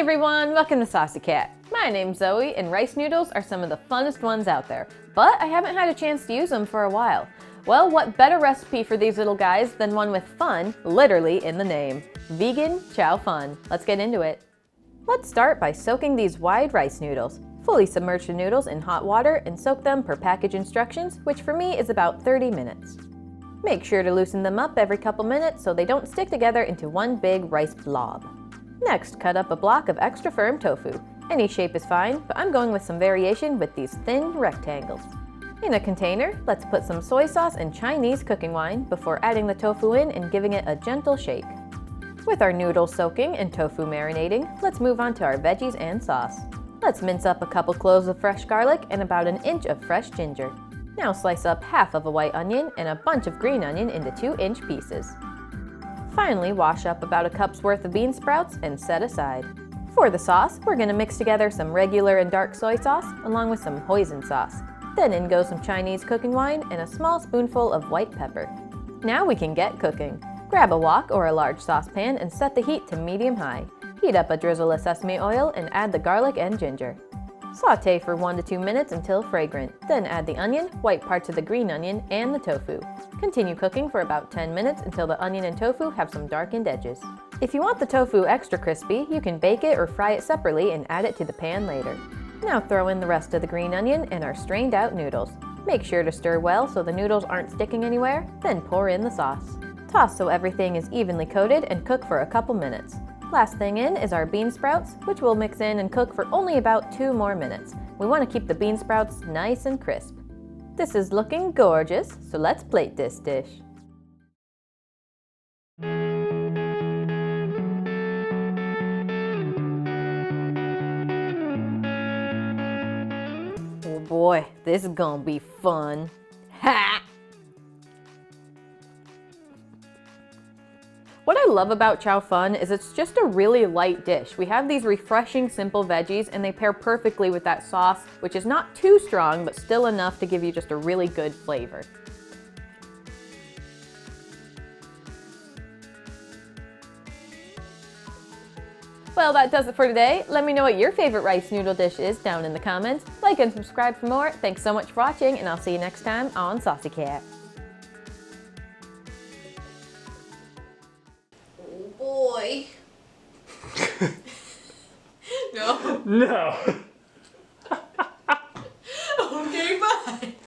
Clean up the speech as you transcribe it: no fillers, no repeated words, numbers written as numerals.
everyone, welcome to Saucy Cat. My name's Zoe, and rice noodles are some of the funnest ones out there, but I haven't had a chance to use them for a while. Well, what better recipe for these little guys than one with fun, literally in the name. Vegan Chow Fun. Let's get into it. Let's start by soaking these wide rice noodles. Fully submerge the noodles in hot water and soak them per package instructions, which for me is about 30 minutes. Make sure to loosen them up every couple minutes so they don't stick together into one big rice blob. Next, cut up a block of extra firm tofu. Any shape is fine, but I'm going with some variation with these thin rectangles. In a container, let's put some soy sauce and Chinese cooking wine before adding the tofu in and giving it a gentle shake. With our noodles soaking and tofu marinating, let's move on to our veggies and sauce. Let's mince up a couple cloves of fresh garlic and about an inch of fresh ginger. Now slice up half of a white onion and a bunch of green onion into 2-inch pieces. Finally, wash up about a cup's worth of bean sprouts and set aside. For the sauce, we're going to mix together some regular and dark soy sauce along with some Hoisin sauce. Then in goes some Chinese cooking wine and a small spoonful of white pepper. Now we can get cooking. Grab a wok or a large saucepan and set the heat to medium-high. Heat up a drizzle of sesame oil and add the garlic and ginger. Sauté for 1 to 2 minutes until fragrant. Then add the onion, white parts of the green onion, and the tofu. Continue cooking for about 10 minutes until the onion and tofu have some darkened edges. If you want the tofu extra crispy, you can bake it or fry it separately and add it to the pan later. Now throw in the rest of the green onion and our strained out noodles. Make sure to stir well so the noodles aren't sticking anywhere, then pour in the sauce. Toss so everything is evenly coated and cook for a couple minutes. Last thing in is our bean sprouts, which we'll mix in and cook for only about 2 more minutes. We want to keep the bean sprouts nice and crisp. This is looking gorgeous, so let's plate this dish. Oh boy, this is gonna be fun. Ha! What I love about Chow Fun is it's just a really light dish. We have these refreshing, simple veggies, and they pair perfectly with that sauce, which is not too strong, but still enough to give you just a really good flavor. Well, that does it for today. Let me know what your favorite rice noodle dish is down in the comments. Like and subscribe for more. Thanks so much for watching, and I'll see you next time on Saucy Cat. Oh boy. No. No.